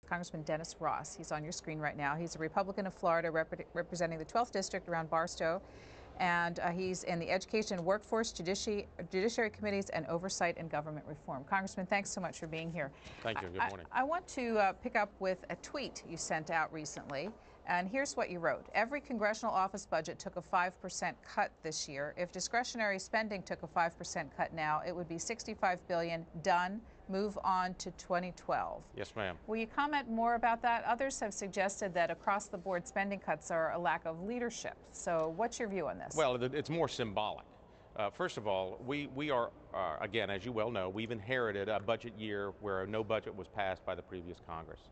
Congressman Dennis Ross. He's on your screen right now. He's a Republican of Florida representing the 12th District around Barstow. And he's in the Education and Workforce, Judiciary Committees, and Oversight and Government Reform. Congressman, thanks so much for being here. Thank you. Good morning. I want to pick up with a tweet you sent out recently. And here's what you wrote. Every congressional office budget took a 5% cut this year. If discretionary spending took a 5% cut now, it would be $65 billion. Done. Move on to 2012. Yes, ma'am. Will you comment more about that? Others have suggested that across-the-board spending cuts are a lack of leadership. So what's your view on this? Well, it's more symbolic. First of all, we are, again, as you well know, we've inherited a budget year where no budget was passed by the previous Congress.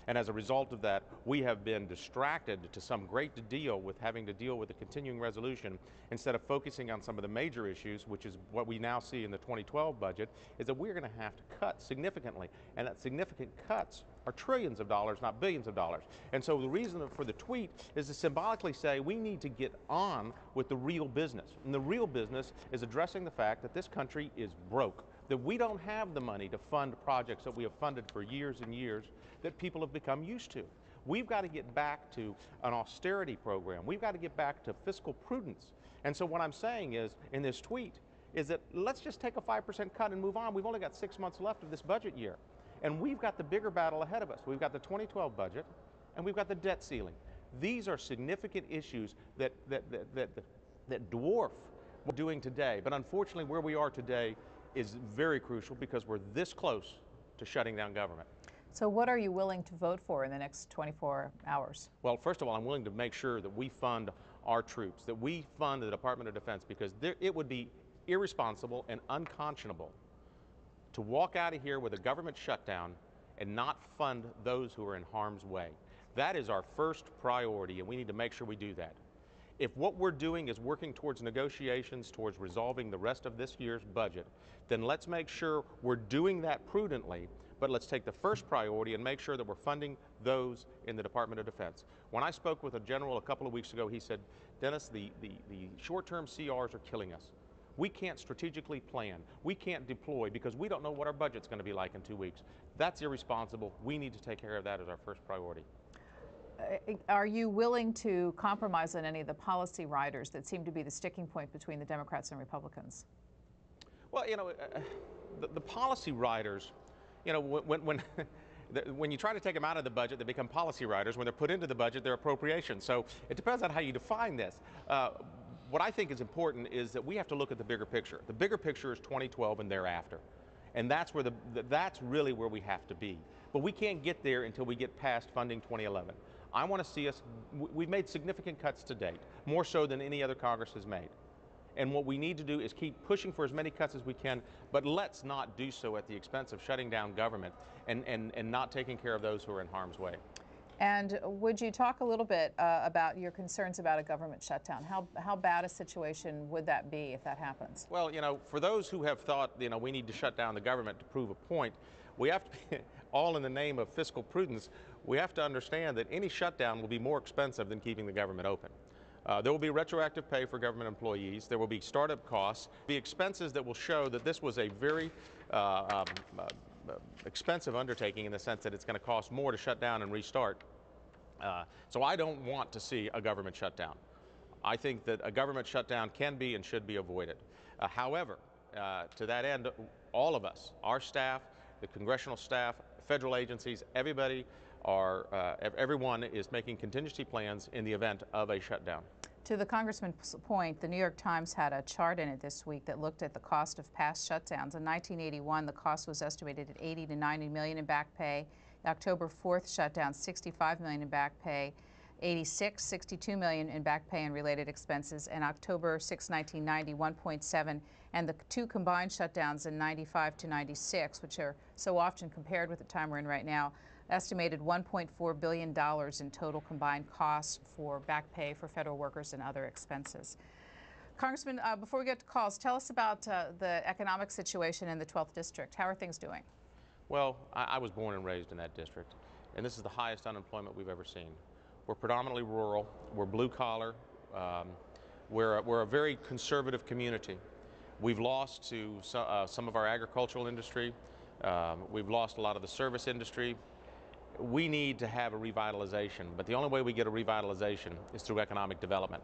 And as a result of that, we have been distracted to some great deal with having to deal with the continuing resolution instead of focusing on some of the major issues, which is what we now see in the 2012 budget, is that we're going to have to cut significantly. And that significant cuts are trillions of dollars, not billions of dollars. And so the reason for the tweet is to symbolically say we need to get on with the real business. And the real business is addressing the fact that this country is broke, that we don't have the money to fund projects that we have funded for years and years that people have become used to. We've got to get back to an austerity program. We've got to get back to fiscal prudence. And so what I'm saying is, in this tweet, is that let's just take a 5% cut and move on. We've only got 6 months left of this budget year. And we've got the bigger battle ahead of us. We've got the 2012 budget, and we've got the debt ceiling. These are significant issues that dwarf what we're doing today. But unfortunately, where we are today is very crucial because we're this close to shutting down government. So what are you willing to vote for in the next 24 hours? Well, first of all, I'm willing to make sure that we fund our troops, that we fund the Department of Defense, because it would be irresponsible and unconscionable to walk out of here with a government shutdown and not fund those who are in harm's way. That is our first priority, and we need to make sure we do that. If what we're doing is working towards negotiations, towards resolving the rest of this year's budget, then let's make sure we're doing that prudently, but let's take the first priority and make sure that we're funding those in the Department of Defense. When I spoke with a general a couple of weeks ago, he said, Dennis, the short-term CRs are killing us. We can't strategically plan. We can't deploy because we don't know what our budget's going to be like in 2 weeks. That's irresponsible. We need to take care of that as our first priority. Are you willing to compromise on any of the policy riders that seem to be the sticking point between the Democrats and Republicans? Well, you know, the policy riders, you know, when you try to take them out of the budget, they become policy riders. When they're put into the budget, they're appropriations. So it depends on how you define this. What I think is important is that we have to look at the bigger picture. The bigger picture is 2012 and thereafter. And that's where that's really where we have to be. But we can't get there until we get past funding 2011. I want to see us, we've made significant cuts to date, more so than any other Congress has made. And what we need to do is keep pushing for as many cuts as we can, but let's not do so at the expense of shutting down government and not taking care of those who are in harm's way. And would you talk a little bit about your concerns about a government shutdown? How bad a situation would that be if that happens? Well, you know, for those who have thought, you know, we need to shut down the government to prove a point, we have to be, all in the name of fiscal prudence, we have to understand that any shutdown will be more expensive than keeping the government open. There will be retroactive pay for government employees. There will be startup costs, the expenses that will show that this was a very expensive undertaking in the sense that it's going to cost more to shut down and restart. So I don't want to see a government shutdown. I think that a government shutdown can be and should be avoided. However, to that end, all of us, our staff, the congressional staff, federal agencies, everyone is making contingency plans in the event of a shutdown. To the Congressman's point, the New York Times had a chart in it this week that looked at the cost of past shutdowns. In 1981, the cost was estimated at 80 to 90 million in back pay. The October 4th shutdown, 65 million in back pay. 86, 62 million in back pay and related expenses, and October 6, 1990, 1.7, and the two combined shutdowns in 95 to 96, which are so often compared with the time we're in right now, estimated $1.4 billion in total combined costs for back pay for federal workers and other expenses. Congressman, before we get to calls, tell us about the economic situation in the 12th District. How are things doing? Well, I was born and raised in that district, and this is the highest unemployment we've ever seen. We're predominantly rural, we're blue collar, we're a very conservative community. We've lost to some of our agricultural industry, we've lost a lot of the service industry. we need to have a revitalization, but the only way we get a revitalization is through economic development.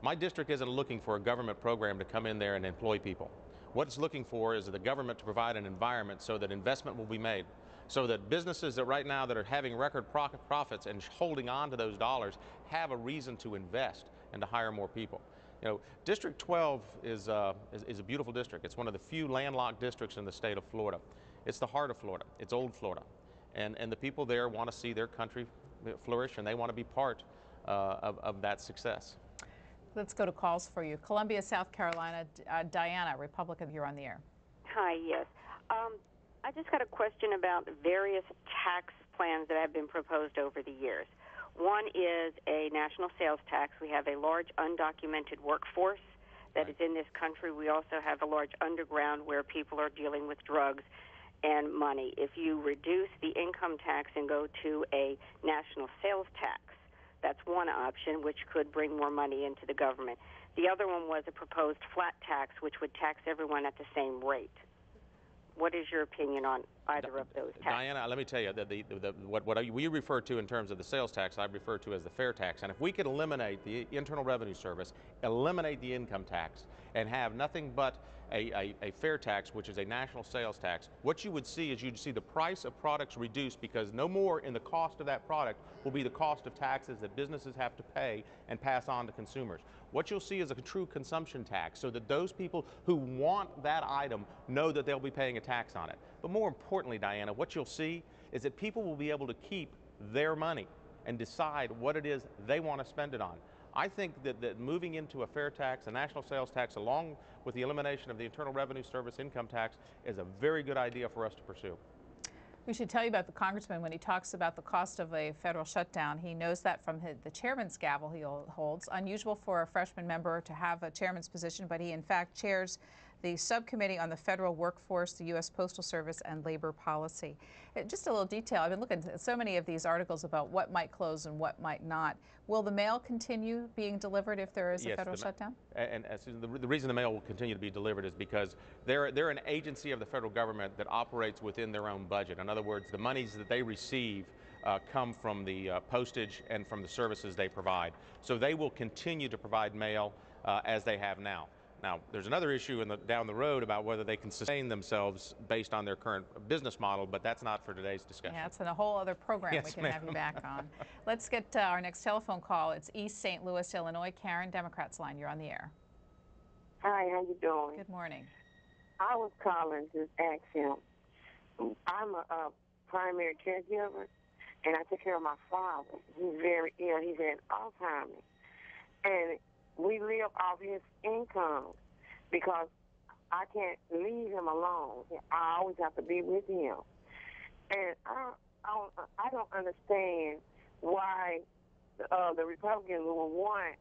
My district isn't looking for a government program to come in there and employ people. What it's looking for is the government to provide an environment so that investment will be made, so that businesses that right now that are having record profits and holding on to those dollars have a reason to invest and to hire more people. You know, District 12 is a beautiful district. It's one of the few landlocked districts in the state of Florida. It's the heart of Florida. It's old Florida. And the people there want to see their country flourish, and they want to be part of that success. Let's go to calls for you. Columbia, South Carolina. Diana, Republican, you're on the air. Hi, yes. I just got a question about various tax plans that have been proposed over the years. One is a national sales tax. We have a large undocumented workforce that is in this country. We also have a large underground where people are dealing with drugs and money. If you reduce the income tax and go to a national sales tax, that's one option, which could bring more money into the government. The other one was a proposed flat tax, which would tax everyone at the same rate. What is your opinion on either of those taxes? Diana, let me tell you, that what we refer to in terms of the sales tax, I refer to as the fair tax. And if we could eliminate the Internal Revenue Service, eliminate the income tax, and have nothing but a fair tax, which is a national sales tax, what you would see is you'd see the price of products reduced, because no more in the cost of that product will be the cost of taxes that businesses have to pay and pass on to consumers. What you'll see is a true consumption tax, so that those people who want that item know that they'll be paying a tax on it. But more importantly, Diana, what you'll see is that people will be able to keep their money and decide what it is they want to spend it on. I think that moving into a fair tax, a national sales tax, along with the elimination of the Internal Revenue Service income tax, is a very good idea for us to pursue. We should tell you about the congressman when he talks about the cost of a federal shutdown. He knows that from the chairman's gavel he holds. Unusual for a freshman member to have a chairman's position, but he in fact chairs the subcommittee on the federal workforce, the U.S. Postal Service, and labor policy. Just a little detail. I've been looking at so many of these articles about what might close and what might not. Will the mail continue being delivered if there is a federal shutdown? And the reason the mail will continue to be delivered is because they're an agency of the federal government that operates within their own budget. In other words, the monies that they receive come from the postage and from the services they provide. So they will continue to provide mail as they have now. Now, there's another issue down the road about whether they can sustain themselves based on their current business model, but that's not for today's discussion. Yeah, it's in a whole other program. Yes, we can have you back on. Let's get our next telephone call. It's East St. Louis, Illinois. Karen, Democrats line, you're on the air. Hi, how you doing? Good morning. I was calling to ask him. I'm a primary caregiver, and I take care of my father. He's very ill. He's had Alzheimer's. And we live off his income because I can't leave him alone. I always have to be with him. And I don't understand why the Republicans will want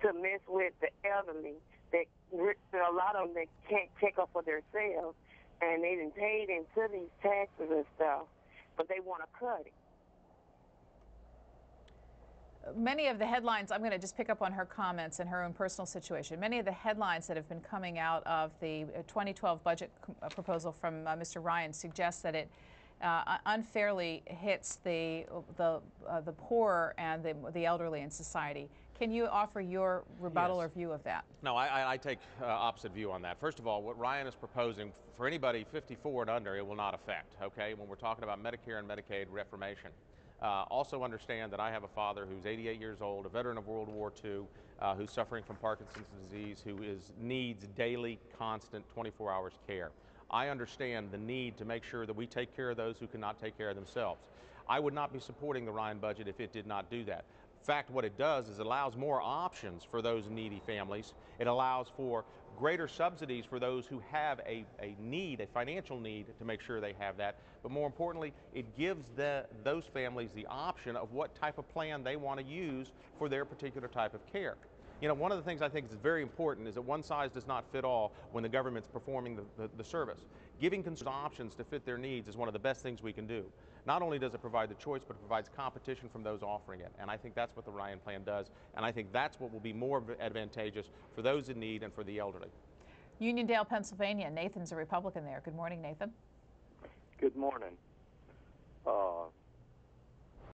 to mess with the elderly. That a lot of them they can't take up for themselves, and they done paid into these taxes and stuff, but they want to cut it. Many of the headlines, I'm going to just pick up on her comments and her own personal situation. Many of the headlines that have been coming out of the 2012 budget proposal from Mr. Ryan suggest that it unfairly hits the poor and the elderly in society. Can you offer your rebuttal or view of that? No, I take opposite view on that. First of all, what Ryan is proposing, for anybody 54 and under, it will not affect, okay, when we're talking about Medicare and Medicaid reformation. Also understand that I have a father who's 88 years old, a veteran of World War II, who's suffering from Parkinson's disease, who needs daily, constant, 24 hours care. I understand the need to make sure that we take care of those who cannot take care of themselves. I would not be supporting the Ryan budget if it did not do that. In fact, what it does is it allows more options for those needy families. It allows for greater subsidies for those who have a need, a financial need, to make sure they have that. But more importantly, it gives those families the option of what type of plan they want to use for their particular type of care. You know, one of the things I think is very important is that one size does not fit all when the government's performing the service. Giving consumers options to fit their needs is one of the best things we can do. Not only does it provide the choice, but it provides competition from those offering it. And I think that's what the Ryan plan does. And I think that's what will be more advantageous for those in need and for the elderly. Uniondale, Pennsylvania. Nathan's a Republican there. Good morning, Nathan. Good morning.